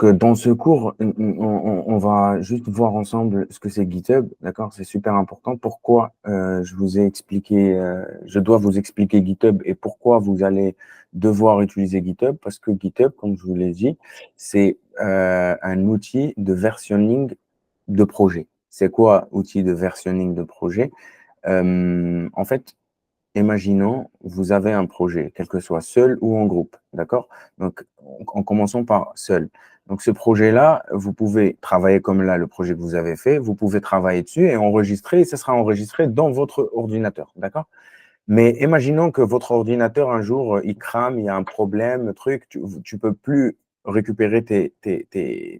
Donc, dans ce cours, on va juste voir ensemble ce que c'est GitHub, d'accord? C'est super important. Pourquoi je vous ai expliqué, je dois vous expliquer GitHub et pourquoi vous allez devoir utiliser GitHub? Parce que GitHub, comme je vous l'ai dit, c'est un outil de versionning de projet. C'est quoi, outil de versionning de projet? En fait, imaginons, vous avez un projet, quel que soit seul ou en groupe, d'accord? Donc, en commençant par seul. Donc, ce projet-là, vous pouvez travailler comme là, le projet que vous avez fait, vous pouvez travailler dessus et enregistrer, et ça sera enregistré dans votre ordinateur, d'accord? Mais imaginons que votre ordinateur, un jour, il crame, il y a un problème, truc, tu peux plus récupérer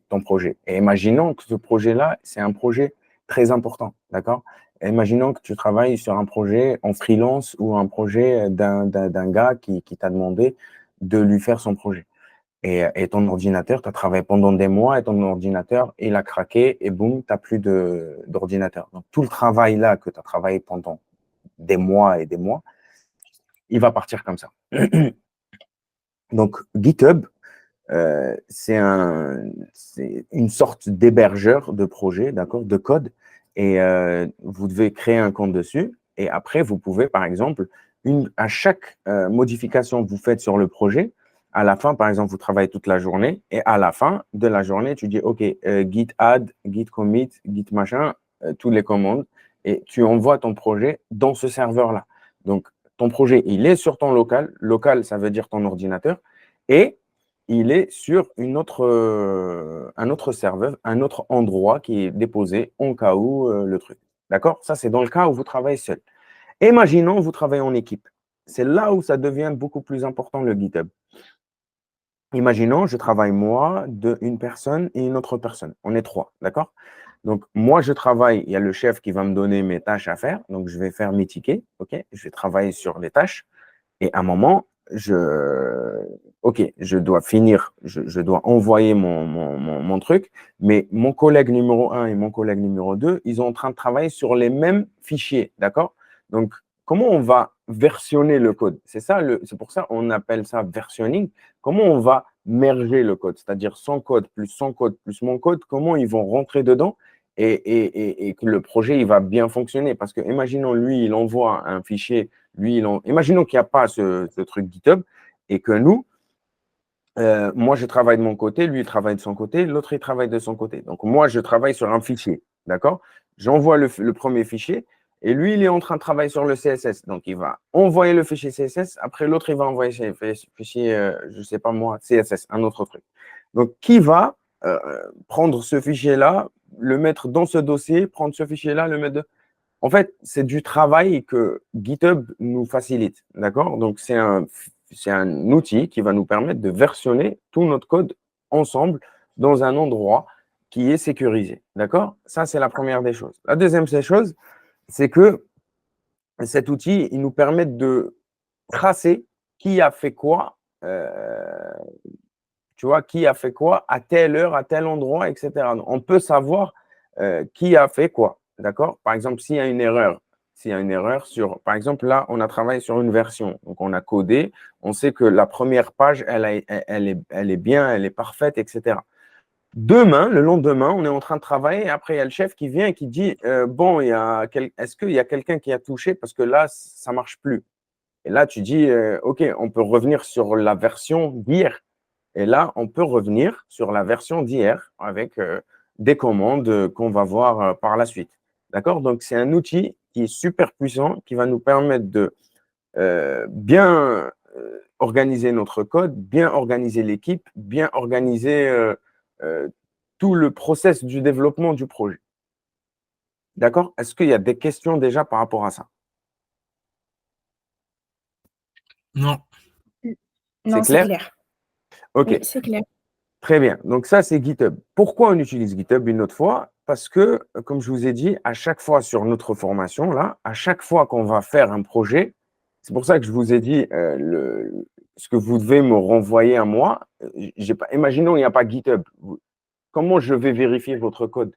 ton projet. Et imaginons que ce projet-là, c'est un projet très important, d'accord? Imaginons que tu travailles sur un projet en freelance ou un projet d'un gars qui t'a demandé de lui faire son projet. Et ton ordinateur, tu as travaillé pendant des mois et ton ordinateur, il a craqué et boum, tu n'as plus d'ordinateur. Donc, tout le travail là que tu as travaillé pendant des mois et des mois, il va partir comme ça. Donc, GitHub, c'est une sorte d'hébergeur de projet, d'accord, de code. Et vous devez créer un compte dessus. Et après, vous pouvez, par exemple, à chaque modification que vous faites sur le projet, à la fin, par exemple, vous travaillez toute la journée. Et à la fin de la journée, tu dis, OK, git add, git commit, git machin, toutes les commandes. Et tu envoies ton projet dans ce serveur-là. Donc, ton projet, il est sur ton local. Local, ça veut dire ton ordinateur. Et il est sur un autre serveur, un autre endroit qui est déposé en cas où le truc. D'accord? Ça, c'est dans le cas où vous travaillez seul. Imaginons vous travaillez en équipe. C'est là où ça devient beaucoup plus important le GitHub. Imaginons, je travaille moi, une personne et une autre personne. On est trois, d'accord? Donc, moi, je travaille, il y a le chef qui va me donner mes tâches à faire. Donc, je vais faire mes tickets, OK? Je vais travailler sur les tâches. Et à un moment, OK, je dois finir, je dois envoyer mon truc, mais mon collègue numéro un et mon collègue numéro 2, ils sont en train de travailler sur les mêmes fichiers, d'accord? Donc, comment on va versionner le code? C'est pour ça qu'on appelle ça versionning. Comment on va merger le code? C'est-à-dire son code plus mon code, comment ils vont rentrer dedans et que le projet, il va bien fonctionner. Parce que, imaginons, lui, il envoie un fichier imaginons qu'il n'y a pas ce truc GitHub et que nous, moi, je travaille de mon côté, lui, il travaille de son côté, l'autre, il travaille de son côté. Donc, moi, je travaille sur un fichier, d'accord? J'envoie le premier fichier et lui, il est en train de travailler sur le CSS. Donc, il va envoyer le fichier CSS. Après, l'autre, il va envoyer le fichier, je ne sais pas moi, CSS, un autre truc. Donc, qui va prendre ce fichier-là, le mettre dans ce dossier, prendre ce fichier-là, le mettre en fait, c'est du travail que GitHub nous facilite, d'accord? Donc, c'est un outil qui va nous permettre de versionner tout notre code ensemble dans un endroit qui est sécurisé, d'accord? Ça, c'est la première des choses. La deuxième des choses, c'est que cet outil, il nous permet de tracer qui a fait quoi, tu vois, qui a fait quoi à telle heure, à tel endroit, etc. On peut savoir qui a fait quoi, d'accord? Par exemple, s'il y a une erreur sur, par exemple, là, on a travaillé sur une version, donc on a codé, on sait que la première page, elle est bien, elle est parfaite, etc. Demain, le lendemain, on est en train de travailler et après, il y a le chef qui vient et qui dit, bon, est-ce qu'il y a quelqu'un qui a touché parce que là, ça marche plus. Et là, tu dis, OK, on peut revenir sur la version d'hier. Et là, on peut revenir sur la version d'hier avec des commandes qu'on va voir par la suite. D'accord? Donc, c'est un outil qui est super puissant, qui va nous permettre de bien organiser notre code, bien organiser l'équipe, bien organiser euh, tout le process du développement du projet. D'accord? Est-ce qu'il y a des questions déjà par rapport à ça? Non. C'est Non, c'est clair? clair. OK. Oui, c'est clair. Très bien. Donc ça, c'est GitHub. Pourquoi on utilise GitHub une autre fois? Parce que, comme je vous ai dit, à chaque fois sur notre formation, là, à chaque fois qu'on va faire un projet, c'est pour ça que je vous ai dit ce que vous devez me renvoyer à moi. Imaginons, il n'y a pas GitHub. Comment je vais vérifier votre code?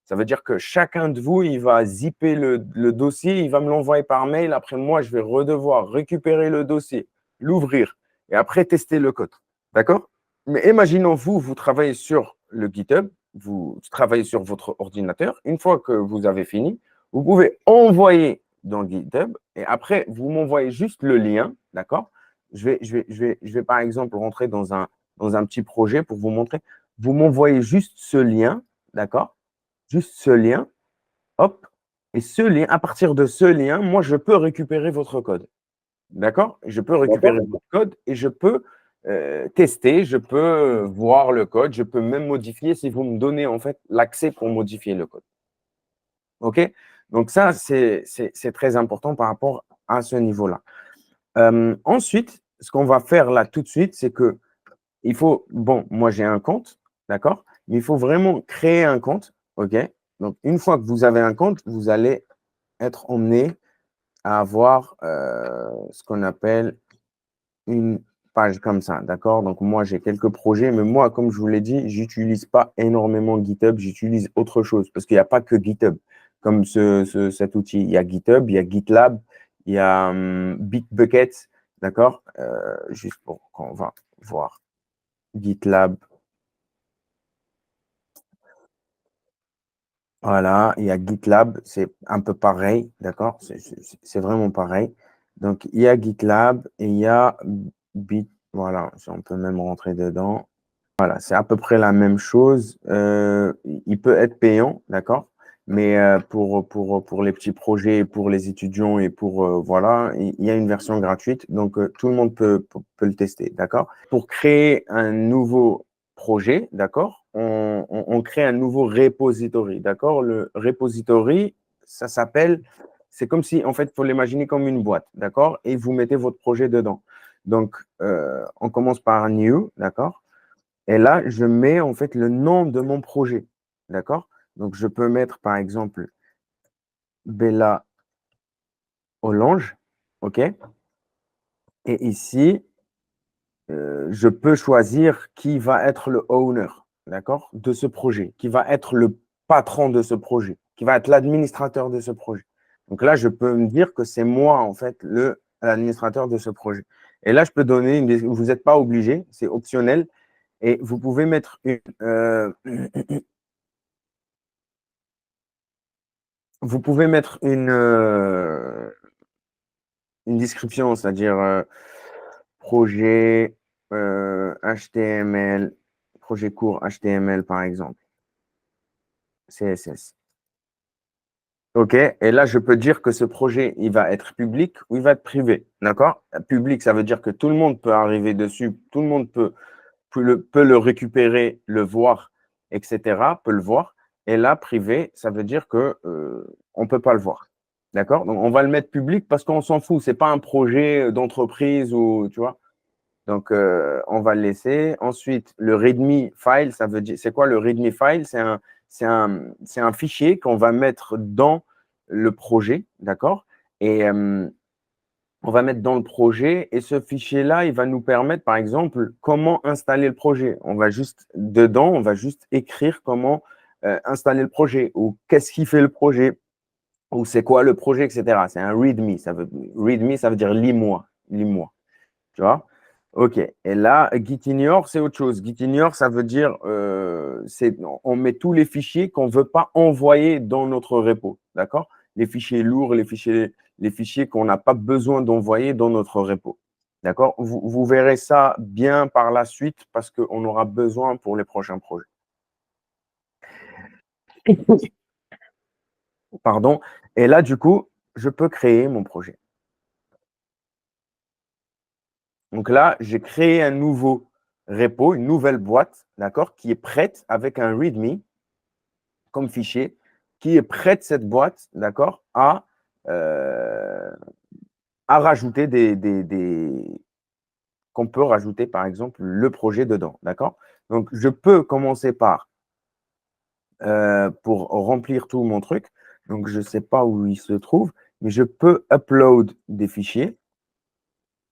Ça veut dire que chacun de vous, il va zipper le dossier, il va me l'envoyer par mail. Après, moi, je vais redevoir récupérer le dossier, l'ouvrir et après tester le code. D'accord? Mais imaginons, vous travaillez sur le GitHub, vous travaillez sur votre ordinateur. Une fois que vous avez fini, vous pouvez envoyer dans GitHub et après, vous m'envoyez juste le lien, d'accord? Je vais, par exemple, rentrer dans un petit projet pour vous montrer. Vous m'envoyez juste ce lien, d'accord? Juste ce lien, hop. Et ce lien, à partir de ce lien, moi, je peux récupérer votre code. D'accord? Je peux récupérer votre code et je peux tester, je peux voir le code, je peux même modifier si vous me donnez en fait l'accès pour modifier le code. OK? Donc ça, c'est très important par rapport à ce niveau-là. Ensuite, ce qu'on va faire là tout de suite, c'est que il faut, bon, moi j'ai un compte, d'accord? Mais il faut vraiment créer un compte, OK? Donc une fois que vous avez un compte, vous allez être emmené à avoir ce qu'on appelle une page comme ça, d'accord? Donc, moi, j'ai quelques projets, mais moi, comme je vous l'ai dit, j'utilise pas énormément GitHub, j'utilise autre chose parce qu'il n'y a pas que GitHub comme cet outil. Il y a GitHub, il y a GitLab, il y a Bitbucket, d'accord? Juste pour qu'on va voir GitLab. Voilà, il y a GitLab, c'est un peu pareil, d'accord? C'est vraiment pareil. Donc, il y a GitLab et il y a voilà, si on peut même rentrer dedans. Voilà, c'est à peu près la même chose. Il peut être payant, d'accord? Mais pour les petits projets, pour les étudiants et pour, voilà, il y a une version gratuite. Donc, tout le monde peut le tester, d'accord? Pour créer un nouveau projet, d'accord? On crée un nouveau repository, d'accord? Le repository, ça s'appelle, c'est comme si, en fait, il faut l'imaginer comme une boîte, d'accord? Et vous mettez votre projet dedans. Donc, on commence par new, d'accord? Et là, je mets en fait le nom de mon projet. D'accord? Donc, je peux mettre par exemple Bella Olange. OK? Et ici, je peux choisir qui va être le owner, d'accord, de ce projet, qui va être le patron de ce projet, qui va être l'administrateur de ce projet. Donc là, je peux me dire que c'est moi, en fait, l'administrateur de ce projet. Et là, je peux donner vous n'êtes pas obligé, c'est optionnel. Et vous pouvez mettre vous pouvez mettre une description, c'est-à-dire projet HTML, projet court HTML par exemple, CSS. OK, et là, je peux dire que ce projet, il va être public ou il va être privé. D'accord? Public, ça veut dire que tout le monde peut arriver dessus, tout le monde peut le récupérer, le voir, etc., peut le voir. Et là, privé, ça veut dire que on ne peut pas le voir. D'accord? Donc, on va le mettre public parce qu'on s'en fout. Ce n'est pas un projet d'entreprise ou, tu vois. Donc, on va le laisser. Ensuite, le README file, ça veut dire, c'est quoi le README file? C'est un fichier qu'on va mettre dans le projet, d'accord? Et on va mettre dans le projet et ce fichier-là, il va nous permettre, par exemple, comment installer le projet. On va juste écrire comment installer le projet ou qu'est-ce qui fait le projet ou c'est quoi le projet, etc. C'est un README. README, ça veut dire lis-moi, lis-moi. Tu vois? OK. Et là, Gitignore, c'est autre chose. Gitignore, ça veut dire, on met tous les fichiers qu'on ne veut pas envoyer dans notre repo. D'accord? Les fichiers lourds, les fichiers qu'on n'a pas besoin d'envoyer dans notre repo. D'accord? Vous verrez ça bien par la suite parce qu'on aura besoin pour les prochains projets. Pardon. Et là, du coup, je peux créer mon projet. Donc là, j'ai créé un nouveau repo, une nouvelle boîte, d'accord, qui est prête avec un README comme fichier, qui est prête cette boîte, d'accord, euh, à rajouter qu'on peut rajouter par exemple le projet dedans, d'accord. Donc je peux commencer par pour remplir tout mon truc. Donc je ne sais pas où il se trouve, mais je peux upload des fichiers.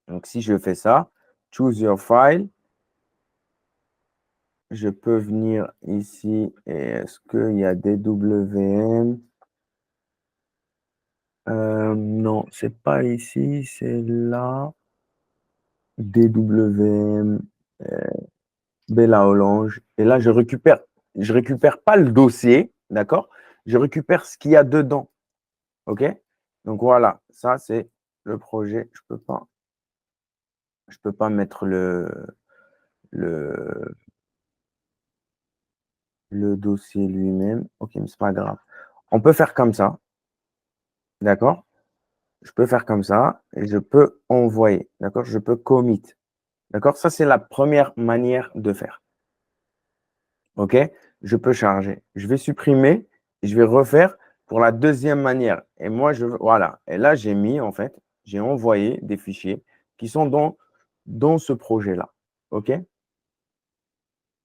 Donc si je fais ça, choose your file. Je peux venir ici et est-ce qu'il y a DWM? Non, c'est pas ici, c'est là. DWM. Bella Olange. Et là, je récupère pas le dossier, d'accord? Je récupère ce qu'il y a dedans. OK? Donc voilà, ça c'est le projet. Je peux pas mettre le, le dossier lui-même. OK, mais c'est pas grave. On peut faire comme ça, d'accord? Je peux faire comme ça et je peux envoyer, d'accord? Je peux commit, d'accord? Ça, c'est la première manière de faire. OK? Je peux charger. Je vais supprimer et je vais refaire pour la deuxième manière. Et moi, voilà. Et là, j'ai mis, en fait, j'ai envoyé des fichiers qui sont dans ce projet-là. OK?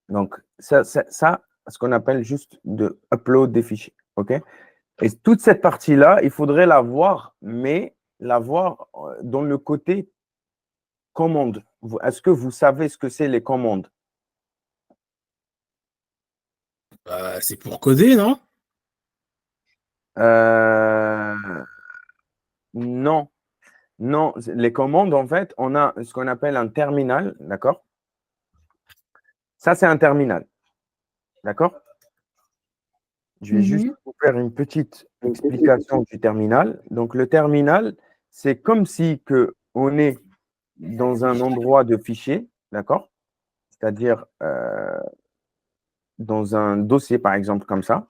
Donc, ça, ce qu'on appelle juste de upload des fichiers. OK? Et toute cette partie-là, il faudrait la voir, mais la voir dans le côté commande. Est-ce que vous savez ce que c'est les commandes? Bah, c'est pour coder, non? Euh, non, non. Les commandes, en fait, on a ce qu'on appelle un terminal, d'accord? Ça, c'est un terminal, d'accord? Je vais juste Mhm. vous faire une petite explication du terminal. Donc, le terminal, c'est comme si que on est dans un endroit de fichier, d'accord? C'est-à-dire dans un dossier, par exemple, comme ça.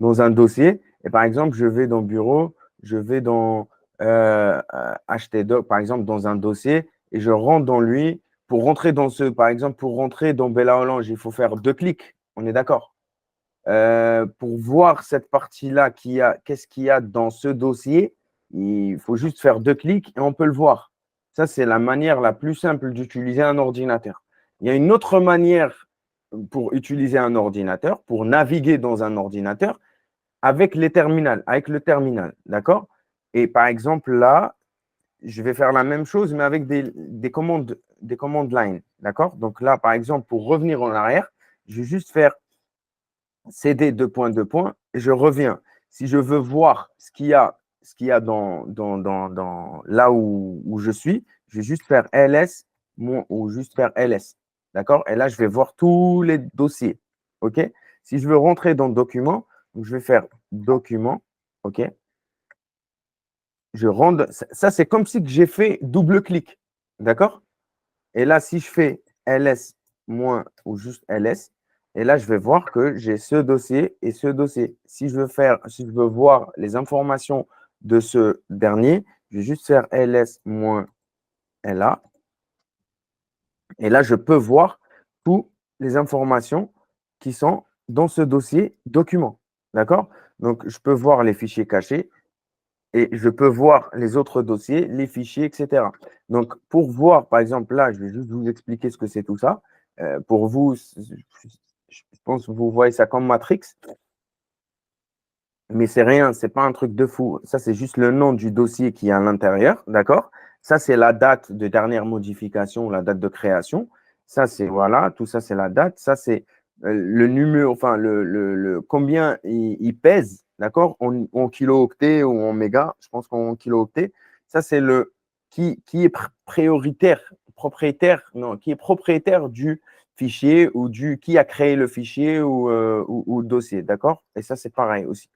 Dans un dossier, et par exemple, je vais dans Bureau, je vais dans HTDoc, par exemple, dans un dossier, et je rentre dans lui. Pour rentrer dans par exemple, pour rentrer dans Bella Olange, il faut faire 2 clics. On est d'accord? Pour voir cette partie-là, qu'est-ce qu'il y a dans ce dossier, il faut juste faire 2 clics et on peut le voir. Ça, c'est la manière la plus simple d'utiliser un ordinateur. Il y a une autre manière pour utiliser un ordinateur, pour naviguer dans un ordinateur, avec les terminales, avec le terminal, d'accord? Et par exemple, là, je vais faire la même chose, mais avec des commandes line, d'accord? Donc là, par exemple, pour revenir en arrière, je vais juste faire CD 2 points, et je reviens. Si je veux voir ce qu'il y a dans là où je suis, je vais juste faire ls ou juste faire ls. D'accord? Et là, je vais voir tous les dossiers. OK? Si je veux rentrer dans le document, donc je vais faire document. OK? Je rentre. Ça, c'est comme si j'ai fait double clic. D'accord? Et là, si je fais ls moins ou juste ls, et là, je vais voir que j'ai ce dossier et ce dossier. Si je veux voir les informations de ce dernier, je vais juste faire ls moins la. Et là, je peux voir toutes les informations qui sont dans ce dossier document. D'accord? Donc, je peux voir les fichiers cachés, et je peux voir les autres dossiers, les fichiers, etc. Donc, pour voir, par exemple, là, je vais juste vous expliquer ce que c'est tout ça. Pour vous, je pense que vous voyez ça comme Matrix, mais c'est rien, c'est pas un truc de fou. Ça, c'est juste le nom du dossier qui est à l'intérieur, d'accord? Ça, c'est la date de dernière modification, la date de création. Ça, c'est, voilà, tout ça, c'est la date. Ça, c'est le numéro, enfin, combien il pèse, d'accord? En kilo-octets ou en mégas, je pense qu'en kilo-octets. Ça, c'est qui est propriétaire, non, qui est propriétaire du fichier ou qui a créé le fichier ou le dossier, d'accord? Et ça, c'est pareil aussi.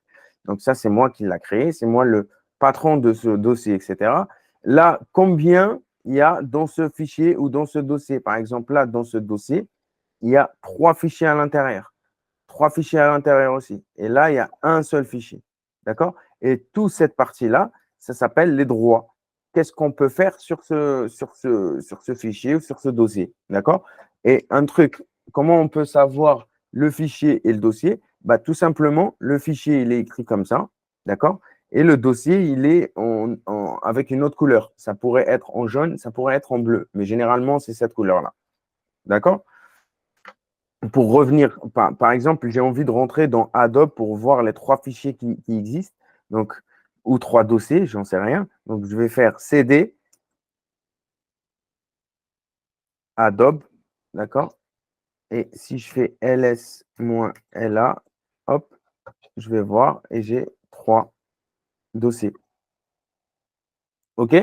Donc ça, c'est moi qui l'a créé, c'est moi le patron de ce dossier, etc. Là, combien il y a dans ce fichier ou dans ce dossier? Par exemple, là, dans ce dossier, il y a 3 fichiers à l'intérieur. 3 fichiers à l'intérieur aussi. Et là, il y a un seul fichier. D'accord? Et toute cette partie-là, ça s'appelle les droits. Qu'est-ce qu'on peut faire sur ce fichier ou sur ce dossier? D'accord? Et un truc, comment on peut savoir le fichier et le dossier? Bah, tout simplement, le fichier, il est écrit comme ça. D'accord? Et le dossier, il est avec une autre couleur. Ça pourrait être en jaune, ça pourrait être en bleu. Mais généralement, c'est cette couleur-là. D'accord? Pour revenir, par exemple, j'ai envie de rentrer dans Adobe pour voir les 3 fichiers qui existent, donc, ou 3 dossiers, j'en sais rien. Donc, je vais faire CD, Adobe, d'accord? Et si je fais ls-la, hop, je vais voir et j'ai 3 dossiers. OK?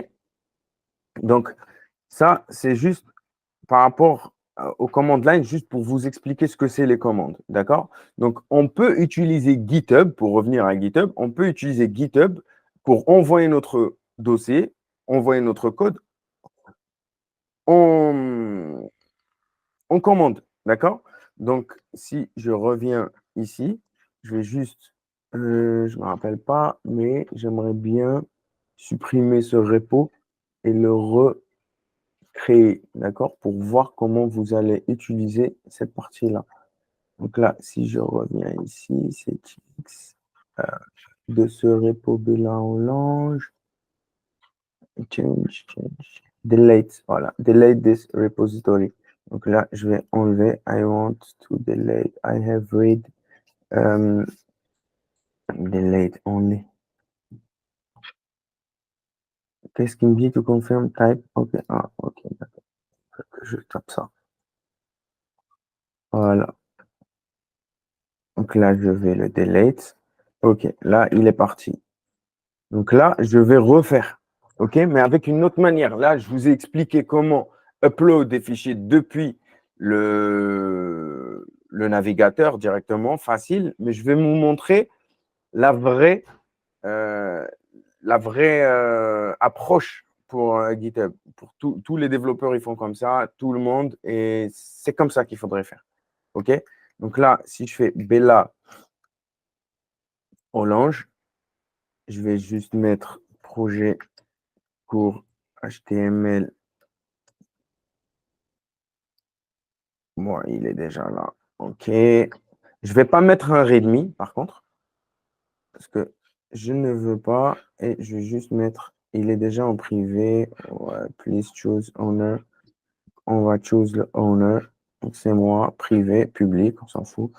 Donc, ça, c'est juste par rapport aux commandes line juste pour vous expliquer ce que c'est les commandes. D'accord? Donc, on peut utiliser GitHub, pour revenir à GitHub, on peut utiliser GitHub pour envoyer notre dossier, envoyer notre code en, en commande. D'accord? Donc, si je reviens ici, je vais juste, je ne me rappelle pas, mais j'aimerais bien supprimer ce repo et le recréer, d'accord, pour voir comment vous allez utiliser cette partie-là. Donc là, si je reviens ici, c'est X de ce repo Bella Orange. Change. Delete, voilà. Delete this repository. Donc là, je vais enlever. I want to delete. I have read. Delete only. Qu'est-ce qu'il me dit to confirm type? Ok, ok, d'accord. Je tape ça. Voilà. Donc là, je vais le delete. Ok, là, il est parti. Donc là, je vais refaire. OK, mais avec une autre manière. Là, je vous ai expliqué comment upload des fichiers depuis le navigateur directement, facile. Mais je vais vous montrer la vraie, approche pour GitHub. Pour tous les développeurs, ils font comme ça, tout le monde. Et c'est comme ça qu'il faudrait faire. OK? Donc là, si je fais Bella Orange, je vais juste mettre projet cours HTML. Bon, il est déjà là. OK. Je ne vais pas mettre un readme, par contre, parce que je ne veux pas. Et je vais juste mettre, il est déjà en privé. Ouais, please choose owner. On va choose le owner. Donc, c'est moi, privé, public, on s'en fout.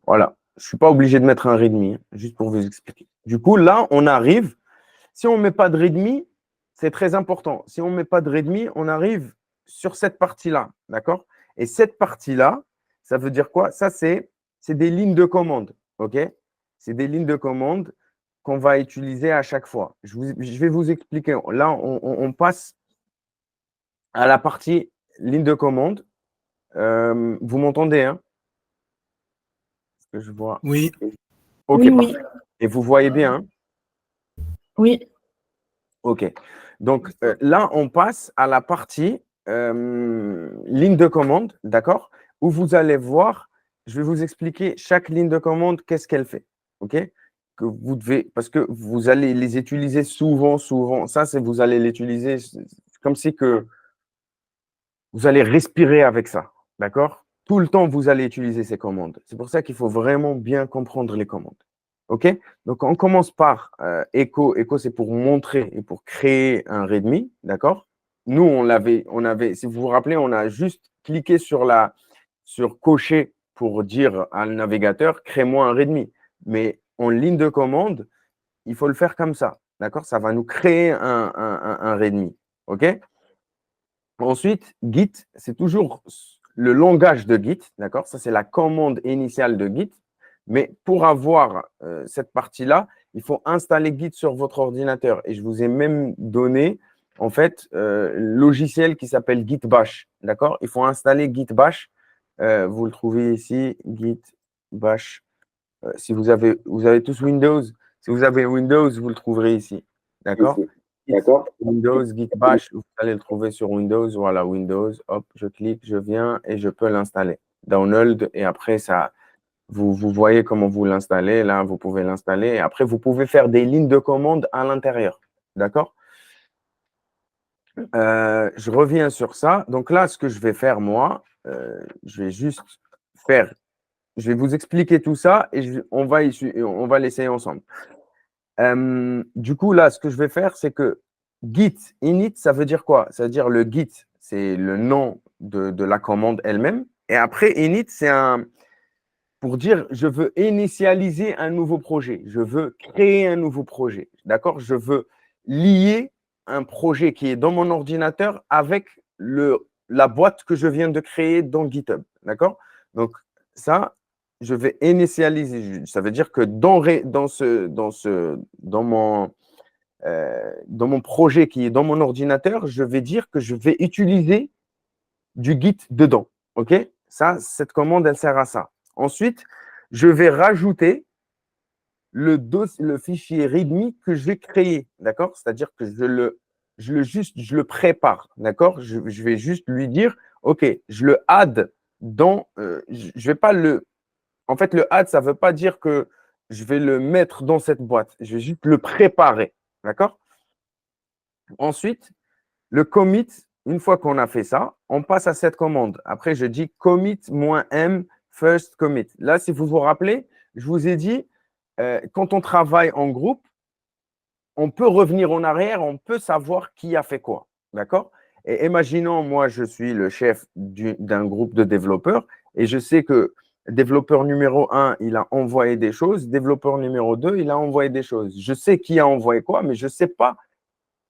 Voilà. Je ne suis pas obligé de mettre un readme, hein, juste pour vous expliquer. Du coup, là, on arrive. Si on ne met pas de readme, c'est très important. Si on ne met pas de readme, on arrive sur cette partie-là. D'accord? Et cette partie-là, ça veut dire quoi? Ça, c'est des lignes de commande. OK? C'est des lignes de commande qu'on va utiliser à chaque fois. Je vais vous expliquer. Là, on passe à la partie ligne de commande. Vous m'entendez, hein? Est-ce que je vois? Oui. OK, Oui, parfait. oui, Et vous voyez bien, hein? oui. OK. Donc là, on passe à la partie ligne de commande, d'accord? Où vous allez voir, je vais vous expliquer chaque ligne de commande, qu'est-ce qu'elle fait. OK? Que vous devez, parce que vous allez les utiliser souvent, souvent. Ça, c'est vous allez l'utiliser comme si que vous allez respirer avec ça. D'accord? Tout le temps, vous allez utiliser ces commandes. C'est pour ça qu'il faut vraiment bien comprendre les commandes. OK? Donc, on commence par echo. Echo, c'est pour montrer et pour créer un readme. D'accord? Nous, on avait, si vous vous rappelez, on a juste cliqué sur cocher pour dire à le navigateur, crée-moi un readme. Mais en ligne de commande, il faut le faire comme ça. D'accord? Ça va nous créer un readme. OK? Ensuite, Git, c'est toujours le langage de Git, d'accord? Ça, c'est la commande initiale de Git. Mais pour avoir cette partie-là, il faut installer Git sur votre ordinateur. Et je vous ai même donné, en fait, logiciel qui s'appelle Git Bash, d'accord? Il faut installer Git Bash. Vous le trouvez ici, Git Bash. Si vous avez tous Windows, si vous avez Windows, vous le trouverez ici, d'accord? D'accord? Windows, Git Bash, vous allez le trouver sur Windows. Voilà, Windows. Hop, je clique, je viens et je peux l'installer. Download et après, ça, vous voyez comment vous l'installez. Là, vous pouvez l'installer. Et après, vous pouvez faire des lignes de commande à l'intérieur. D'accord? Je reviens sur ça. Donc là, ce que je vais faire, moi, je vais juste faire. Je vais vous expliquer tout ça et on va l'essayer ensemble. Du coup, là, ce que je vais faire, c'est que Git init, ça veut dire quoi? Ça veut dire le Git, c'est le nom de la commande elle-même. Et après, init, c'est pour dire je veux initialiser un nouveau projet. Je veux créer un nouveau projet. D'accord? Je veux lier un projet qui est dans mon ordinateur avec la boîte que je viens de créer dans GitHub. D'accord? Donc, ça, je vais initialiser. Ça veut dire que dans mon projet qui est dans mon ordinateur, je vais dire que je vais utiliser du Git dedans. OK? Ça, cette commande, elle sert à ça. Ensuite, je vais rajouter le fichier README que je vais créer, d'accord? C'est-à-dire que je le prépare, d'accord? Je vais juste lui dire, OK, je le add dans, je vais pas le, en fait, le add, ça veut pas dire que je vais le mettre dans cette boîte. Je vais juste le préparer, d'accord? Ensuite, le commit, une fois qu'on a fait ça, on passe à cette commande. Après, je dis commit-m first commit. Là, si vous vous rappelez, je vous ai dit, quand on travaille en groupe, on peut revenir en arrière, on peut savoir qui a fait quoi. D'accord? Et imaginons, moi, je suis le chef d'un groupe de développeurs et je sais que développeur numéro 1, il a envoyé des choses, développeur numéro 2, il a envoyé des choses. Je sais qui a envoyé quoi, mais je ne sais pas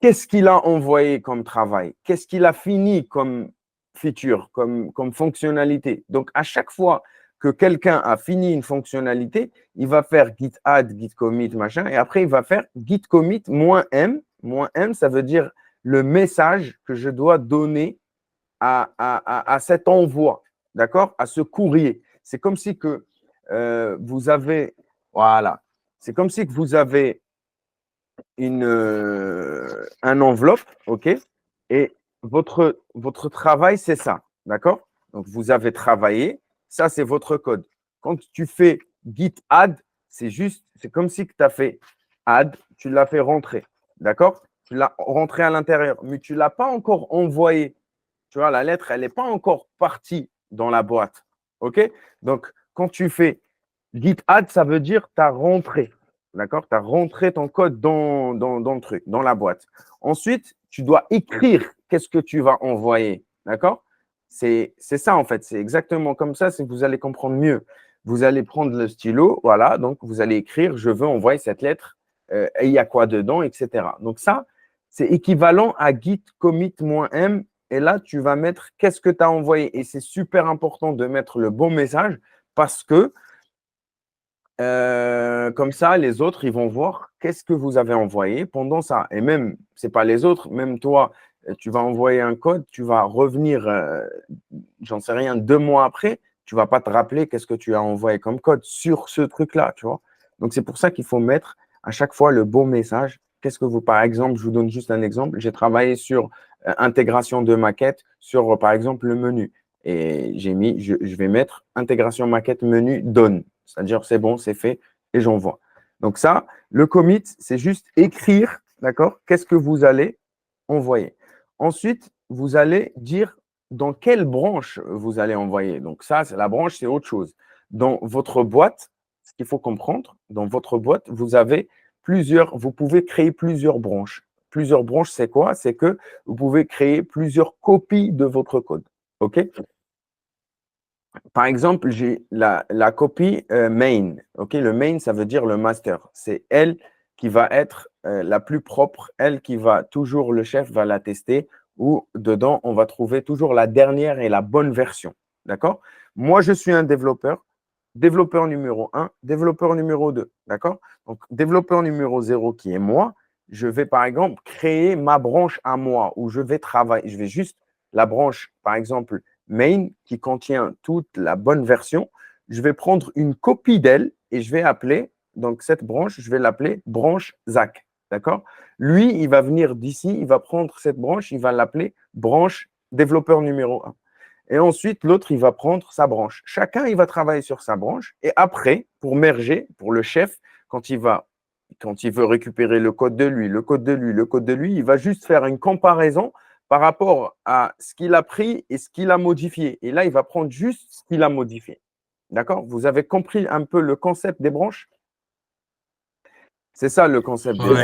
qu'est-ce qu'il a envoyé comme travail, qu'est-ce qu'il a fini comme feature, comme fonctionnalité. Donc, à chaque fois que quelqu'un a fini une fonctionnalité, il va faire git add, git commit, machin, et après, il va faire git commit -m. -m, ça veut dire le message que je dois donner à cet envoi, d'accord? À ce courrier. C'est comme si que vous avez, voilà, c'est comme si que vous avez un enveloppe, OK? Et votre travail, c'est ça, d'accord? Donc, vous avez travaillé, ça, c'est votre code. Quand tu fais git add, c'est comme si tu as fait add, tu l'as fait rentrer, d'accord? Tu l'as rentré à l'intérieur, mais tu ne l'as pas encore envoyé. Tu vois, la lettre, elle n'est pas encore partie dans la boîte, OK? Donc, quand tu fais git add, ça veut dire tu as rentré. D'accord? Tu as rentré ton code dans le truc, dans la boîte. Ensuite, tu dois écrire qu'est-ce que tu vas envoyer. D'accord? C'est ça, en fait. C'est exactement comme ça, c'est que vous allez comprendre mieux. Vous allez prendre le stylo, voilà, donc vous allez écrire, je veux envoyer cette lettre, et il y a quoi dedans, etc. Donc ça, c'est équivalent à git commit -m, et là, tu vas mettre qu'est-ce que tu as envoyé. Et c'est super important de mettre le bon message parce que comme ça, les autres, ils vont voir qu'est-ce que vous avez envoyé pendant ça. Et même, ce n'est pas les autres, même toi, tu vas envoyer un code, tu vas revenir, j'en sais rien, 2 mois après, tu ne vas pas te rappeler qu'est-ce que tu as envoyé comme code sur ce truc-là, tu vois. Donc, c'est pour ça qu'il faut mettre à chaque fois le bon message. Qu'est-ce que vous, par exemple, je vous donne juste un exemple. J'ai travaillé sur intégration de maquette sur, par exemple, le menu. Et je vais mettre intégration maquette menu done. C'est-à-dire, c'est bon, c'est fait et j'envoie. Donc ça, le commit, c'est juste écrire, d'accord, qu'est-ce que vous allez envoyer. Ensuite, vous allez dire dans quelle branche vous allez envoyer. Donc ça, la branche, c'est autre chose. Dans votre boîte, ce qu'il faut comprendre, dans votre boîte, vous pouvez créer plusieurs branches. Plusieurs branches, c'est quoi? C'est que vous pouvez créer plusieurs copies de votre code. OK? Par exemple, j'ai la copie main. OK? Le main, ça veut dire le master. C'est elle qui va être la plus propre, elle qui va toujours, le chef va la tester, où dedans, on va trouver toujours la dernière et la bonne version. D'accord? Moi, je suis un développeur, développeur numéro 1, développeur numéro 2. D'accord? Donc, développeur numéro 0 qui est moi, je vais par exemple créer ma branche à moi où je vais travailler. Je vais juste la branche, par exemple, main qui contient toute la bonne version. Je vais prendre une copie d'elle et je vais appeler, donc cette branche, je vais l'appeler branche Zach. D'accord? Lui, il va venir d'ici, il va prendre cette branche, il va l'appeler branche développeur numéro 1. Et ensuite, l'autre, il va prendre sa branche. Chacun, il va travailler sur sa branche. Et après, pour merger, pour le chef, quand il veut récupérer le code de lui, le code de lui, le code de lui, il va juste faire une comparaison par rapport à ce qu'il a pris et ce qu'il a modifié. Et là, il va prendre juste ce qu'il a modifié. D'accord? Vous avez compris un peu le concept des branches? C'est ça le concept des Ouais.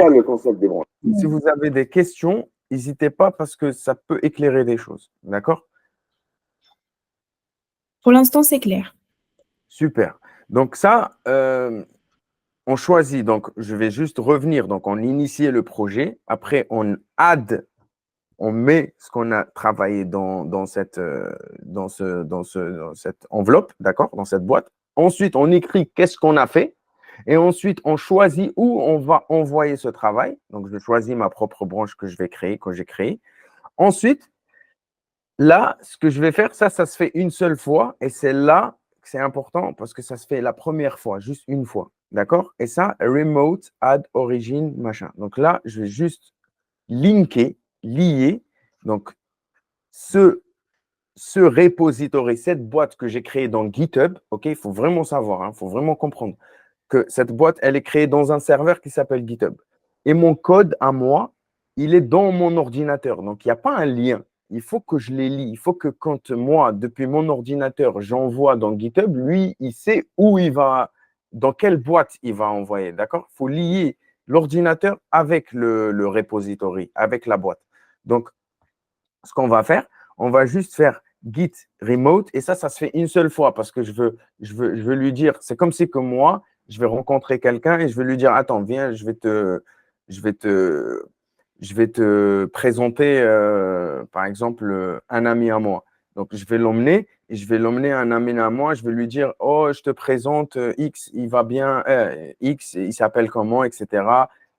branches. Si vous avez des questions, n'hésitez pas parce que ça peut éclairer des choses. D'accord? Pour l'instant, c'est clair. Super. Donc ça, on choisit. Donc, je vais juste revenir. Donc, on initie le projet. Après, on add, on met ce qu'on a travaillé dans cette enveloppe, d'accord, dans cette boîte. Ensuite, on écrit qu'est-ce qu'on a fait. Et ensuite, on choisit où on va envoyer ce travail. Donc, je choisis ma propre branche que je vais créer, que j'ai créée. Ensuite, Là, ce que je vais faire, ça se fait une seule fois. Et c'est là que c'est important parce que ça se fait la première fois, juste une fois. D'accord? Et ça, remote, add origin, machin. Donc là, je vais juste linker, lier. Donc, ce repository, cette boîte que j'ai créée dans GitHub, ok, il faut vraiment savoir, il faut vraiment comprendre que cette boîte, elle est créée dans un serveur qui s'appelle GitHub. Et mon code à moi, il est dans mon ordinateur. Donc, il n'y a pas un lien. Il faut que je les lis. Il faut que quand moi, depuis mon ordinateur, j'envoie dans GitHub, lui, il sait où il va, dans quelle boîte il va envoyer. D'accord? Il faut lier l'ordinateur avec le repository, avec la boîte. Donc, ce qu'on va faire, on va juste faire git remote et ça se fait une seule fois parce que je veux lui dire, c'est comme si que moi, je vais rencontrer quelqu'un et je vais lui dire, attends, viens, je vais te, je vais te présenter, par exemple, un ami à moi. Donc, je vais l'emmener et je vais l'emmener à un ami à moi. Je vais lui dire, oh, je te présente X, il va bien, X, il s'appelle comment, etc.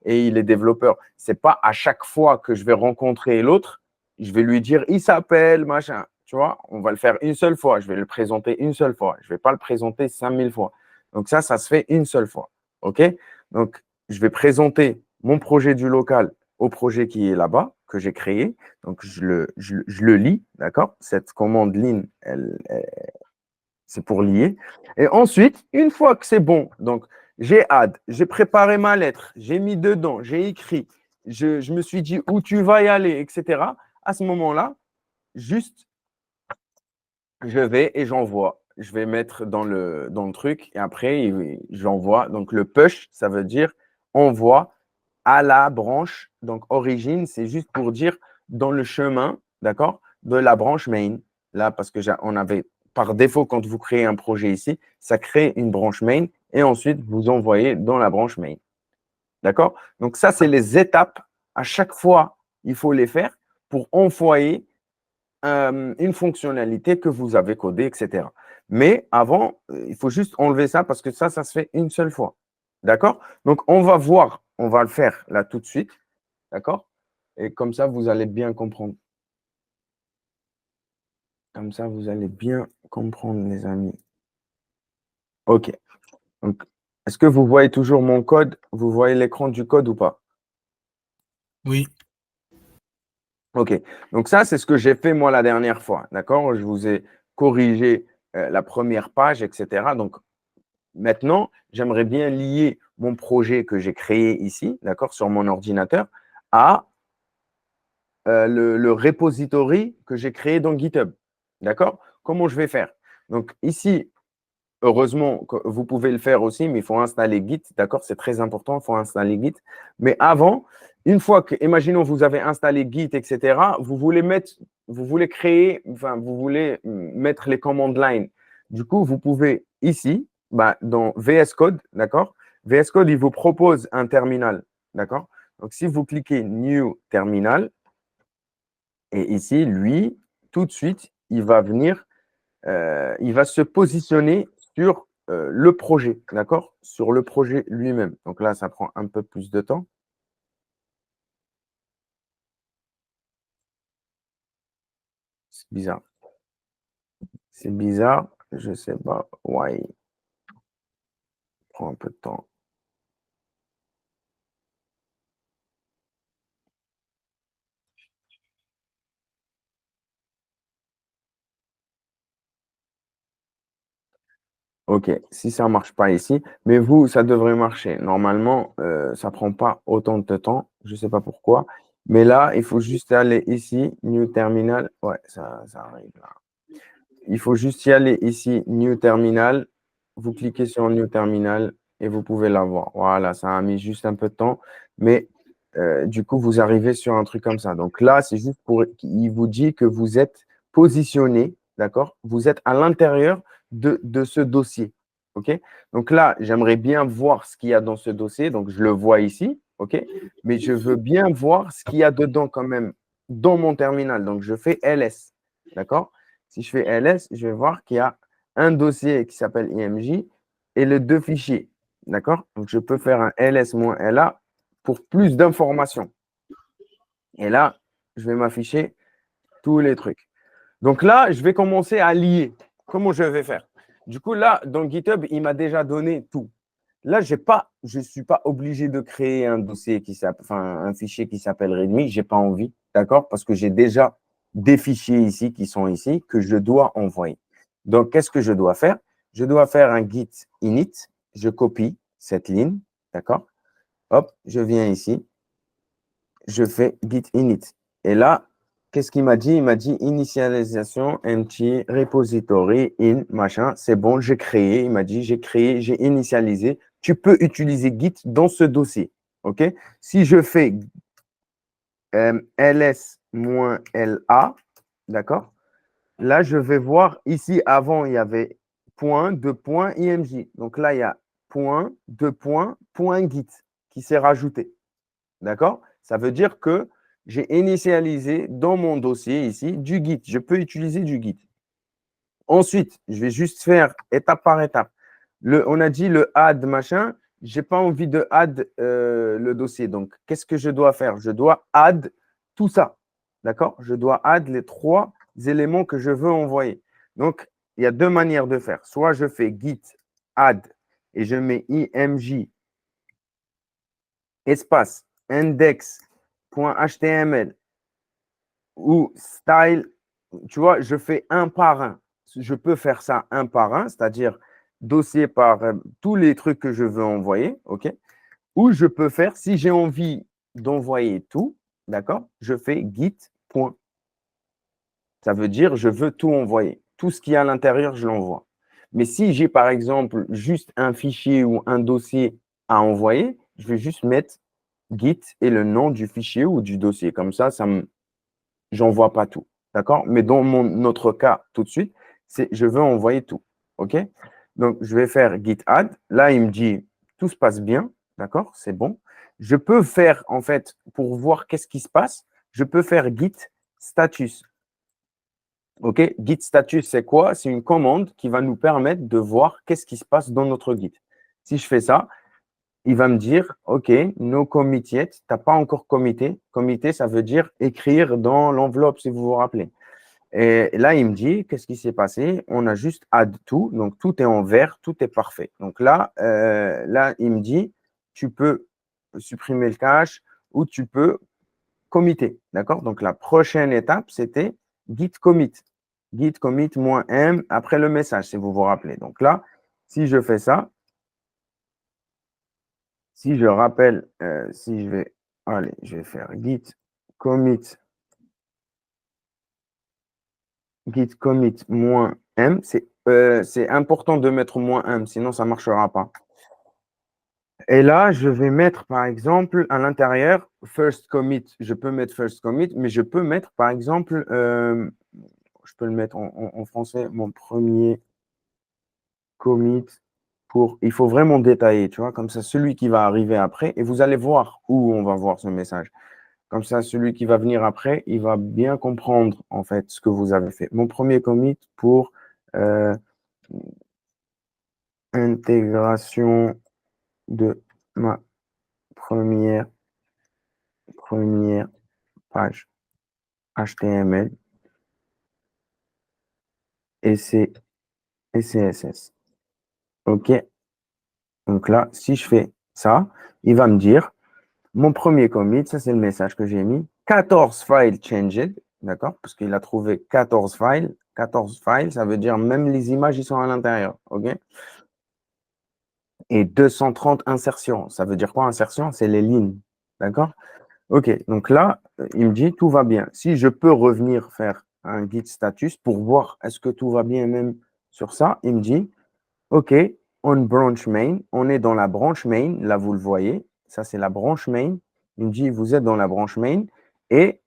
Et il est développeur. C'est pas à chaque fois que je vais rencontrer l'autre, je vais lui dire, il s'appelle, machin. Tu vois, on va le faire une seule fois. Je vais le présenter une seule fois. Je ne vais pas le présenter 5000 fois. Donc, ça se fait une seule fois. OK? Donc, je vais présenter mon projet du local au projet qui est là-bas, que j'ai créé. Donc, je le lis, d'accord? Cette commande ligne, c'est pour lier. Et ensuite, une fois que c'est bon, donc j'ai add, j'ai préparé ma lettre, j'ai mis dedans, j'ai écrit, je me suis dit où tu vas y aller, etc. À ce moment-là, juste, je vais et j'envoie. Je vais mettre dans le truc et après, j'envoie. Donc, le push, ça veut dire envoie à la branche. Donc, origine, c'est juste pour dire dans le chemin, d'accord, de la branche main. Là, parce que on avait, par défaut, quand vous créez un projet ici, ça crée une branche main et ensuite, vous envoyez dans la branche main. D'accord? Donc, ça, c'est les étapes. À chaque fois, il faut les faire pour envoyer une fonctionnalité que vous avez codée, etc. Mais avant, il faut juste enlever ça parce que ça se fait une seule fois. D'accord? Donc, on va voir, on va le faire là tout de suite. D'accord? Et comme ça, vous allez bien comprendre. Comme ça, vous allez bien comprendre, les amis. OK. Donc, est-ce que vous voyez toujours mon code? Vous voyez l'écran du code ou pas? Oui. OK. Donc, ça, c'est ce que j'ai fait moi la dernière fois. D'accord? Je vous ai corrigé la première page, etc. Donc, maintenant, j'aimerais bien lier mon projet que j'ai créé ici, d'accord, sur mon ordinateur, à le repository que j'ai créé dans GitHub. D'accord? Comment je vais faire? Donc, ici, heureusement, vous pouvez le faire aussi, mais il faut installer Git. D'accord? C'est très important, il faut installer Git. Mais avant, une fois que, imaginons, vous avez installé Git, etc., vous voulez créer, enfin, vous voulez mettre les commandes line. Du coup, vous pouvez ici, dans VS Code, d'accord? VS Code, il vous propose un terminal, d'accord? Donc, si vous cliquez New Terminal, et ici, lui, tout de suite, il va venir il va se positionner sur le projet, d'accord? Sur le projet lui-même. Donc là, ça prend un peu plus de temps. C'est bizarre. C'est bizarre. Je ne sais pas. Ouais, il prend un peu de temps. OK, si ça ne marche pas ici, mais vous, ça devrait marcher. Normalement, ça ne prend pas autant de temps. Je ne sais pas pourquoi. Mais là, il faut juste aller ici, New Terminal. Ouais, ça arrive là. Il faut juste y aller ici, New Terminal. Vous cliquez sur New Terminal et vous pouvez l'avoir. Voilà, ça a mis juste un peu de temps, mais du coup, vous arrivez sur un truc comme ça. Donc là, c'est juste pour, il vous dit que vous êtes positionné, d'accord? Vous êtes à l'intérieur de ce dossier, OK? Donc là, j'aimerais bien voir ce qu'il y a dans ce dossier. Donc, je le vois ici, OK? Mais je veux bien voir ce qu'il y a dedans quand même dans mon terminal. Donc, je fais ls, d'accord? Si je fais ls, je vais voir qu'il y a un dossier qui s'appelle imj et les deux fichiers. D'accord? Donc, je peux faire un ls-la pour plus d'informations. Et là, je vais m'afficher tous les trucs. Donc là, je vais commencer à lier. Comment je vais faire? Du coup, là, dans GitHub, il m'a déjà donné tout. Là, je ne suis pas obligé de créer un dossier un fichier qui s'appelle README. Je n'ai pas envie, d'accord? Parce que j'ai déjà des fichiers ici qui sont ici que je dois envoyer. Donc, qu'est-ce que je dois faire? Je dois faire un git init. Je copie cette ligne, d'accord? Hop, je viens ici. Je fais git init. Et là, qu'est-ce qu'il m'a dit? Il m'a dit initialisation, empty, repository, in, machin. C'est bon, j'ai créé. Il m'a dit j'ai créé, j'ai initialisé. Tu peux utiliser Git dans ce dossier. OK? Si je fais ls-la, d'accord? Là, je vais voir ici, avant, il y avait point, deux points, img. Donc là, il y a point, deux points, point git qui s'est rajouté. D'accord? Ça veut dire que j'ai initialisé dans mon dossier ici du Git. Je peux utiliser du Git. Ensuite, je vais juste faire étape par étape. On a dit le add machin. Je n'ai pas envie de add le dossier. Donc, qu'est-ce que je dois faire? Je dois add tout ça. D'accord? Je dois add les trois éléments que je veux envoyer. Donc, il y a deux manières de faire. Soit je fais git add et je mets img espace index.html ou style, tu vois, je fais un par un. Je peux faire ça un par un, c'est-à-dire dossier par tous les trucs que je veux envoyer, OK? Ou je peux faire, si j'ai envie d'envoyer tout, d'accord? Je fais git point. Ça veut dire je veux tout envoyer. Tout ce qui est à l'intérieur, je l'envoie. Mais si j'ai par exemple juste un fichier ou un dossier à envoyer, je vais juste mettre Git et le nom du fichier ou du dossier. Comme ça, j'envoie pas tout. D'accord? Mais dans notre cas, tout de suite, c'est je veux envoyer tout. OK? Donc, je vais faire git add. Là, il me dit tout se passe bien. D'accord? C'est bon. Je peux faire, en fait, pour voir qu'est-ce qui se passe, je peux faire git status. OK? Git status, c'est quoi? C'est une commande qui va nous permettre de voir qu'est-ce qui se passe dans notre Git. Si je fais ça, il va me dire, OK, no commit yet, tu n'as pas encore commité. Commité, ça veut dire écrire dans l'enveloppe, si vous vous rappelez. Et là, il me dit, qu'est-ce qui s'est passé? On a juste add tout, donc tout est en vert, tout est parfait. Donc là, il me dit, tu peux supprimer le cache ou tu peux commiter. D'accord? Donc la prochaine étape, c'était git commit. Git commit -m après le message, si vous vous rappelez. Donc là, si je fais ça, si je rappelle, si je vais, allez, je vais faire git commit -m. C'est important de mettre -m, sinon ça ne marchera pas. Et là, je vais mettre, par exemple, à l'intérieur, first commit. Je peux mettre first commit, mais je peux mettre, par exemple, je peux le mettre en français, mon premier commit il faut vraiment détailler, tu vois, comme ça, celui qui va arriver après, et vous allez voir où on va voir ce message. Comme ça, celui qui va venir après, il va bien comprendre, en fait, ce que vous avez fait. Mon premier commit pour intégration de ma première page HTML et CSS. OK. Donc là, si je fais ça, il va me dire, mon premier commit, ça c'est le message que j'ai mis, 14 files changed, d'accord? Parce qu'il a trouvé 14 files. 14 files, ça veut dire même les images, ils sont à l'intérieur. OK? Et 230 insertions. Ça veut dire quoi, insertion? C'est les lignes. D'accord? OK. Donc là, il me dit, tout va bien. Si je peux revenir faire un git status pour voir est-ce que tout va bien même sur ça, il me dit, OK, on branch main, on est dans la branche main, là vous le voyez, ça c'est la branche main. Il me dit, vous êtes dans la branche main et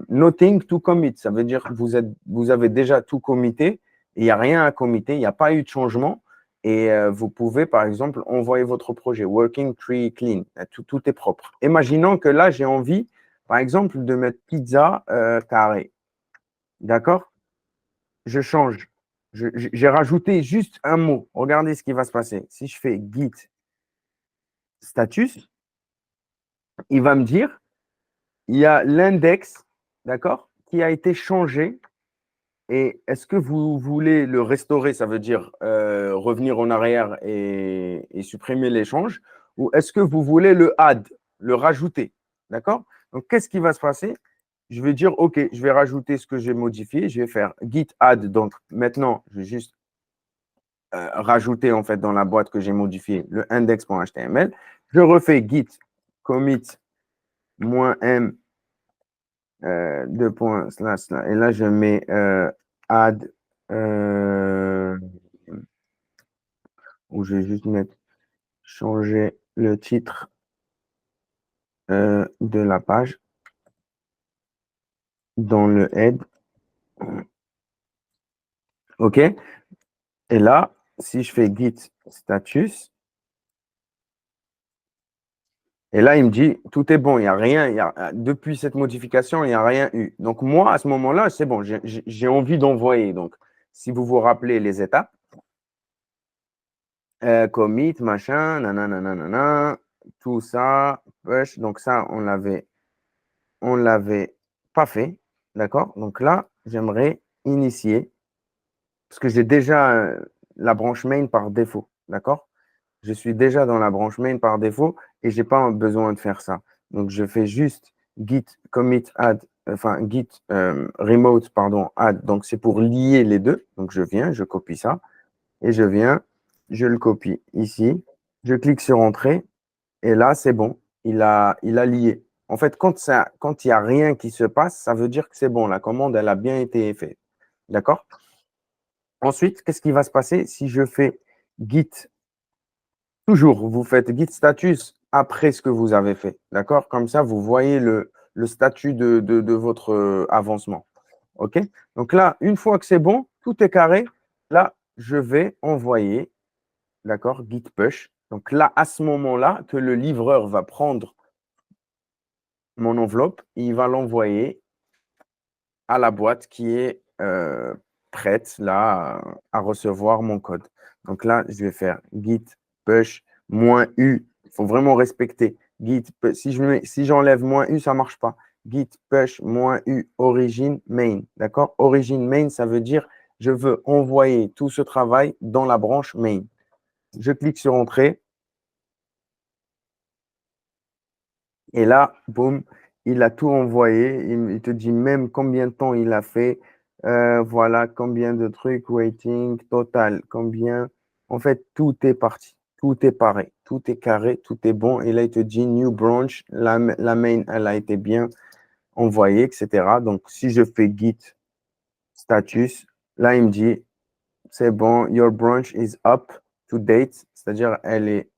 nothing to commit, ça veut dire que vous avez déjà tout commité, il n'y a rien à committer, il n'y a pas eu de changement et vous pouvez par exemple envoyer votre projet, working tree clean, tout est propre. Imaginons que là j'ai envie, par exemple, de mettre pizza carré, d'accord? Je change. J'ai rajouté juste un mot. Regardez ce qui va se passer. Si je fais git status, il va me dire, il y a l'index, d'accord, qui a été changé Et est-ce que vous voulez le restaurer, ça veut dire revenir en arrière et supprimer l'échange, ou est-ce que vous voulez le add, le rajouter? D'accord? Donc, qu'est-ce qui va se passer? Je vais dire, OK, je vais rajouter ce que j'ai modifié. Je vais faire git add. Donc, maintenant, je vais juste rajouter en fait dans la boîte que j'ai modifiée le index.html. Je refais git commit -m deux points, slash, slash, et là, je mets add, où je vais juste mettre changer le titre de la page dans le head. OK? Et là, si je fais git status, et là, il me dit tout est bon, il n'y a rien, depuis cette modification, il n'y a rien eu. Donc, moi, à ce moment-là, c'est bon, j'ai envie d'envoyer. Donc, si vous vous rappelez les étapes, commit, machin, nanana, tout ça, push. Donc, ça, on l'avait pas fait. D'accord? Donc là, j'aimerais initier, parce que j'ai déjà la branche main par défaut. D'accord? Je suis déjà dans la branche main par défaut et je n'ai pas besoin de faire ça. Donc, je fais juste git commit add, enfin git remote, pardon, add. Donc, c'est pour lier les deux. Donc, je viens, je copie ça et je viens, je le copie ici. Je clique sur Entrée et là, c'est bon. Il a lié. En fait, quand il n'y a rien qui se passe, ça veut dire que c'est bon. La commande, elle a bien été faite. D'accord? Ensuite, qu'est-ce qui va se passer si je fais git? Toujours, vous faites git status après ce que vous avez fait. D'accord? Comme ça, vous voyez le statut de votre avancement. OK? Donc là, une fois que c'est bon, tout est carré. Là, je vais envoyer, d'accord, git push. Donc là, à ce moment-là, que le livreur va prendre mon enveloppe, il va l'envoyer à la boîte qui est prête là à recevoir mon code. Donc là, je vais faire git push -u. Il faut vraiment respecter. Git, si j'enlève -u, ça ne marche pas. Git push -u origin main. D'accord? Origin main, ça veut dire je veux envoyer tout ce travail dans la branche main. Je clique sur Entrée. Et là, boum, il a tout envoyé. Il te dit même combien de temps il a fait. Voilà, combien de trucs, waiting, total, combien. En fait, tout est parti. Tout est pareil. Tout est carré. Tout est bon. Et là, il te dit new branch. La main, elle a été bien envoyée, etc. Donc, si je fais git status, là, il me dit c'est bon, your branch is up to date. C'est-à-dire, elle est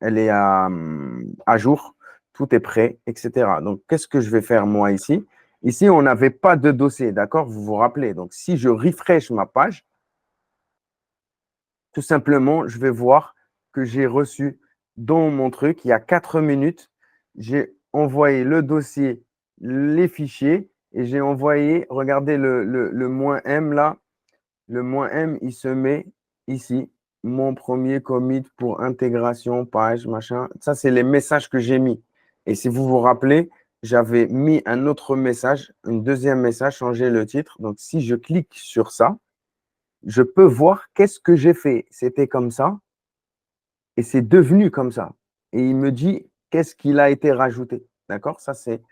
elle est à jour, tout est prêt, etc. Donc, qu'est-ce que je vais faire moi ici? Ici, on n'avait pas de dossier, d'accord? Vous vous rappelez. Donc, si je refresh ma page, tout simplement, je vais voir que j'ai reçu dans mon truc, il y a 4 minutes, j'ai envoyé le dossier, les fichiers, et j'ai envoyé, regardez le -m là, le -m, il se met ici. Mon premier commit pour intégration, page, machin. Ça, c'est les messages que j'ai mis. Et si vous vous rappelez, j'avais mis un autre message, un deuxième message, changer le titre. Donc, si je clique sur ça, je peux voir qu'est-ce que j'ai fait. C'était comme ça et c'est devenu comme ça. Et il me dit qu'est-ce qu'il a été rajouté. D'accord? Ça, c'est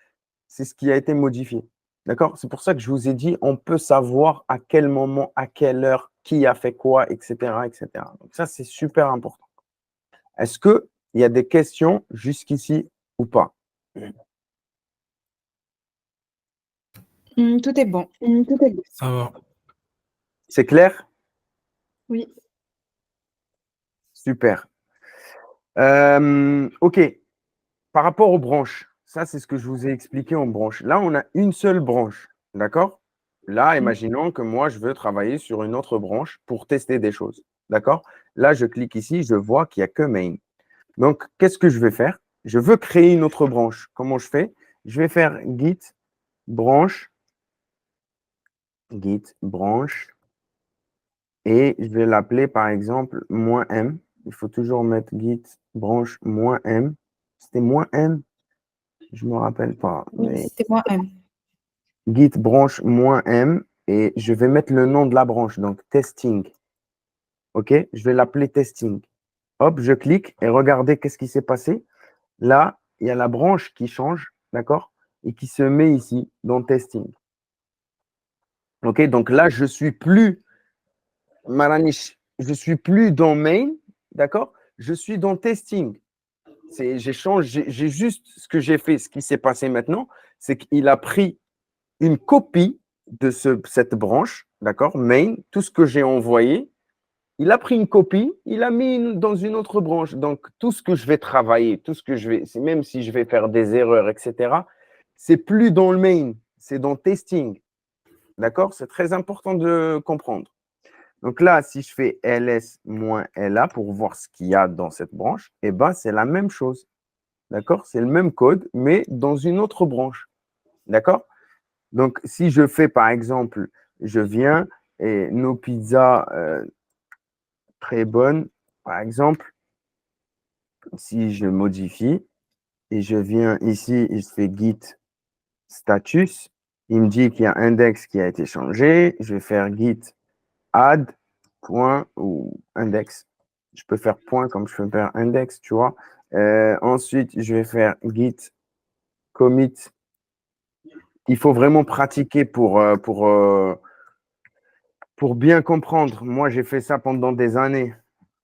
ce qui a été modifié. D'accord? C'est pour ça que je vous ai dit, on peut savoir à quel moment, à quelle heure, qui a fait quoi, etc., etc. Donc ça, c'est super important. Est-ce qu'il y a des questions jusqu'ici ou pas? Tout est bon. Ça va. C'est clair? Oui. Super. OK. Par rapport aux branches, ça, c'est ce que je vous ai expliqué en branche. Là, on a une seule branche. D'accord? Là, imaginons que moi, je veux travailler sur une autre branche pour tester des choses. D'accord? Là, je clique ici, je vois qu'il n'y a que main. Donc, qu'est-ce que je vais faire? Je veux créer une autre branche. Comment je fais? Je vais faire git branche, et je vais l'appeler par exemple -m. Il faut toujours mettre git branche -m. C'était -m? Je ne me rappelle pas. Oui, Mais c'était moi-même. git branche -m et je vais mettre le nom de la branche, donc testing. OK? Je vais l'appeler testing. Hop, je clique et regardez qu'est-ce qui s'est passé. Là, il y a la branche qui change, d'accord? Et qui se met ici dans testing. OK? Donc là, je suis plus Maranish, je suis plus dans main, d'accord? Je suis dans testing. J'ai juste ce que j'ai fait, ce qui s'est passé maintenant, c'est qu'il a pris une copie de cette branche, d'accord, main, tout ce que j'ai envoyé, il a pris une copie, il a mis dans une autre branche. Donc, tout ce que je vais travailler, tout ce que je vais, même si je vais faire des erreurs, etc., c'est plus dans le main, c'est dans testing. D'accord? C'est très important de comprendre. Donc là, si je fais ls-la pour voir ce qu'il y a dans cette branche, eh ben, c'est la même chose. D'accord? C'est le même code, mais dans une autre branche. D'accord? Donc, si je fais, par exemple, je viens et nos pizzas très bonnes, par exemple, si je modifie et je viens ici et je fais git status, il me dit qu'il y a un index qui a été changé. Je vais faire git add point ou index. Je peux faire point comme je peux faire index, tu vois. Ensuite, je vais faire git commit. Il faut vraiment pratiquer pour bien comprendre. Moi, j'ai fait ça pendant des années.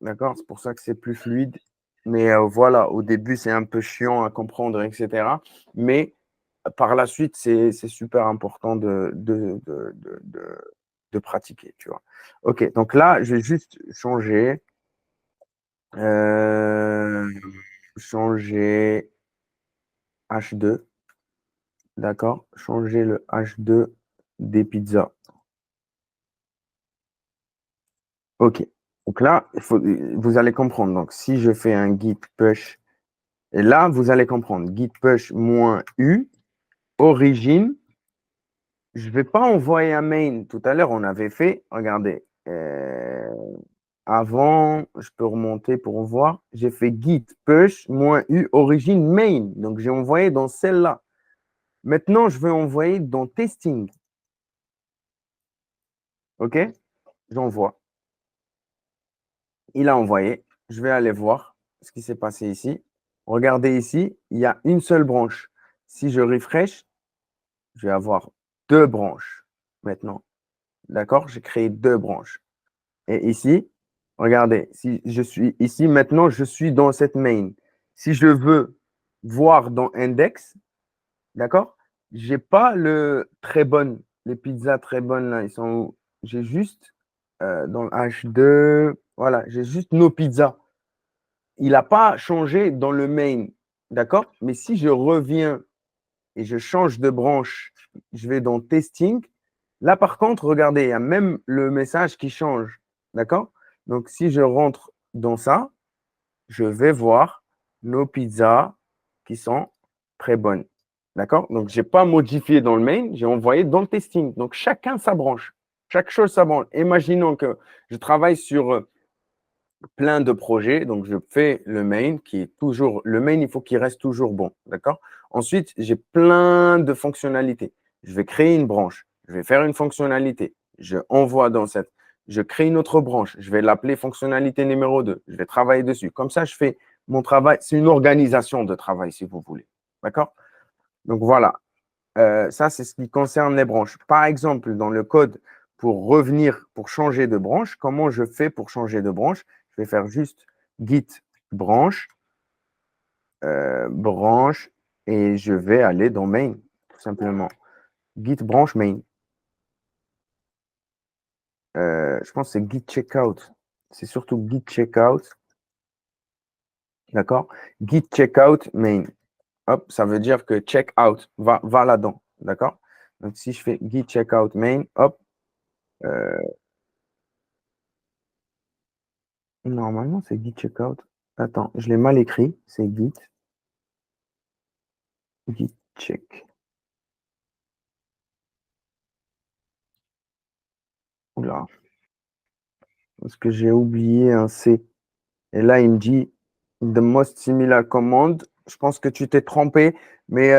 D'accord? C'est pour ça que c'est plus fluide. Mais voilà, au début, c'est un peu chiant à comprendre, etc. Mais par la suite, c'est super important de pratiquer, tu vois. OK, donc là, je vais juste changer H2, d'accord? Changer le H2 des pizzas. OK. Donc là, vous allez comprendre. Donc, si je fais un git push, et là, vous allez comprendre. Git push -u, origine. Je ne vais pas envoyer un main. Tout à l'heure, on avait fait, regardez, avant, je peux remonter pour voir. J'ai fait git push -u origine main. Donc, j'ai envoyé dans celle-là. Maintenant, je vais envoyer dans testing. OK? J'envoie. Il a envoyé. Je vais aller voir ce qui s'est passé ici. Regardez ici, il y a une seule branche. Si je refresh, je vais avoir deux branches maintenant. D'accord? J'ai créé deux branches. Et ici, regardez, si je suis ici, maintenant, je suis dans cette main. Si je veux voir dans index, d'accord? J'ai pas le très bonne, les pizzas très bonnes là, ils sont où? J'ai juste dans le H2, voilà, j'ai juste nos pizzas. Il n'a pas changé dans le main, d'accord? Mais si je reviens et je change de branche, je vais dans testing. Là, par contre, regardez, il y a même le message qui change, d'accord? Donc, si je rentre dans ça, je vais voir nos pizzas qui sont très bonnes. D'accord? Donc, je n'ai pas modifié dans le main, j'ai envoyé dans le testing. Donc, chacun sa branche. Chaque chose sa branche. Imaginons que je travaille sur plein de projets. Donc, je fais le main qui est toujours… Le main, il faut qu'il reste toujours bon. D'accord? Ensuite, j'ai plein de fonctionnalités. Je vais créer une branche. Je vais faire une fonctionnalité. Je envoie dans cette… Je crée une autre branche. Je vais l'appeler fonctionnalité numéro 2. Je vais travailler dessus. Comme ça, je fais mon travail. C'est une organisation de travail, si vous voulez. D'accord? Donc, voilà. Ça, c'est ce qui concerne les branches. Par exemple, dans le code, pour revenir, pour changer de branche, comment je fais pour changer de branche? Je vais faire juste git branche, branche, et je vais aller dans main, tout simplement. Git branche main. Je pense que c'est git checkout. C'est surtout git checkout. D'accord? Git checkout main. Hop, ça veut dire que checkout va là-dedans. D'accord? Donc, si je fais git checkout main, hop, normalement, c'est git checkout. Attends, je l'ai mal écrit. C'est git check. Oula, parce que j'ai oublié un C. Et là, il me dit the most similar command je pense que tu t'es trompé, mais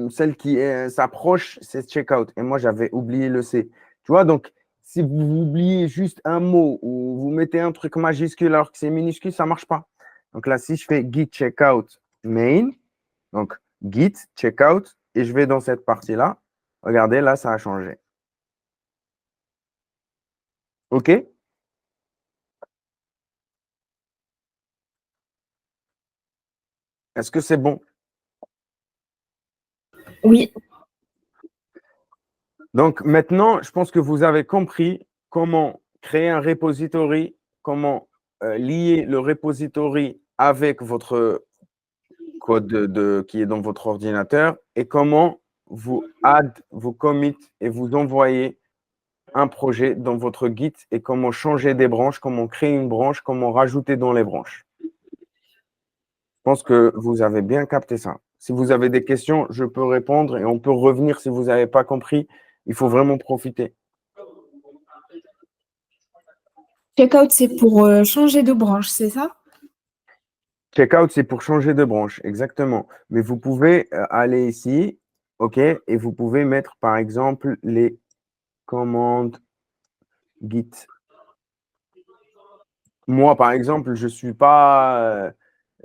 celle qui s'approche, c'est checkout. Et moi, j'avais oublié le C. Tu vois, donc, si vous oubliez juste un mot ou vous mettez un truc majuscule alors que c'est minuscule, ça ne marche pas. Donc là, si je fais git checkout main, donc git checkout, et je vais dans cette partie-là, regardez, là, ça a changé. OK? Est-ce que c'est bon? Oui. Donc maintenant, je pense que vous avez compris comment créer un repository, comment lier le repository avec votre code qui est dans votre ordinateur et comment vous add, vous commit et vous envoyer un projet dans votre Git et comment changer des branches, comment créer une branche, comment rajouter dans les branches. Je pense que vous avez bien capté ça. Si vous avez des questions, je peux répondre et on peut revenir si vous n'avez pas compris. Il faut vraiment profiter. Checkout, c'est pour changer de branche, c'est ça? Checkout, c'est pour changer de branche, exactement. Mais vous pouvez aller ici, OK, et vous pouvez mettre, par exemple, les commandes Git. Moi, par exemple, je suis pas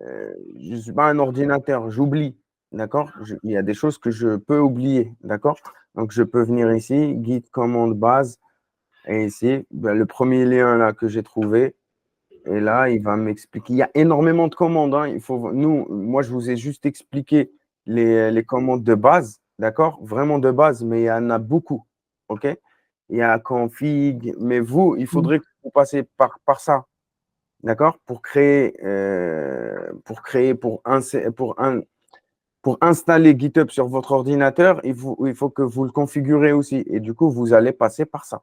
un ordinateur, j'oublie, d'accord? Il y a des choses que je peux oublier, d'accord? Donc, je peux venir ici, Git commande base, et ici, ben, le premier lien là que j'ai trouvé, et là, il va m'expliquer. Il y a énormément de commandes, hein. Moi, je vous ai juste expliqué les commandes de base, d'accord? Vraiment de base, mais il y en a beaucoup, OK? Il y a config, mais vous, il faudrait que vous passiez par ça. D'accord? Pour installer GitHub sur votre ordinateur, il faut que vous le configurez aussi. Et du coup, vous allez passer par ça.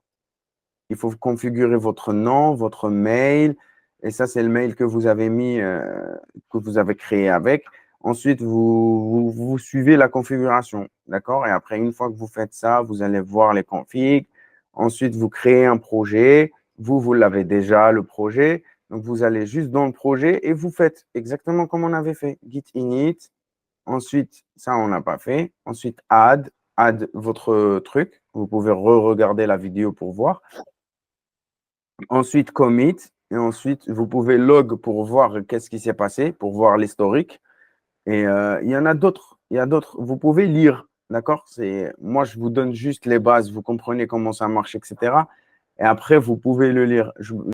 Il faut configurer votre nom, votre mail. Et ça, c'est le mail que vous avez mis, que vous avez créé avec. Ensuite, vous suivez la configuration. D'accord? Et après, une fois que vous faites ça, vous allez voir les configs. Ensuite, vous créez un projet. Vous l'avez déjà, le projet. Donc, vous allez juste dans le projet et vous faites exactement comme on avait fait. Git init. Ensuite, ça, on n'a pas fait. Ensuite, add votre truc. Vous pouvez re-regarder la vidéo pour voir. Ensuite, commit. Et ensuite, vous pouvez log pour voir qu'est-ce qui s'est passé, pour voir l'historique. Et il y en a d'autres. Il y a d'autres. Vous pouvez lire. D'accord? Moi, je vous donne juste les bases. Vous comprenez comment ça marche, etc. Et après, vous pouvez le lire.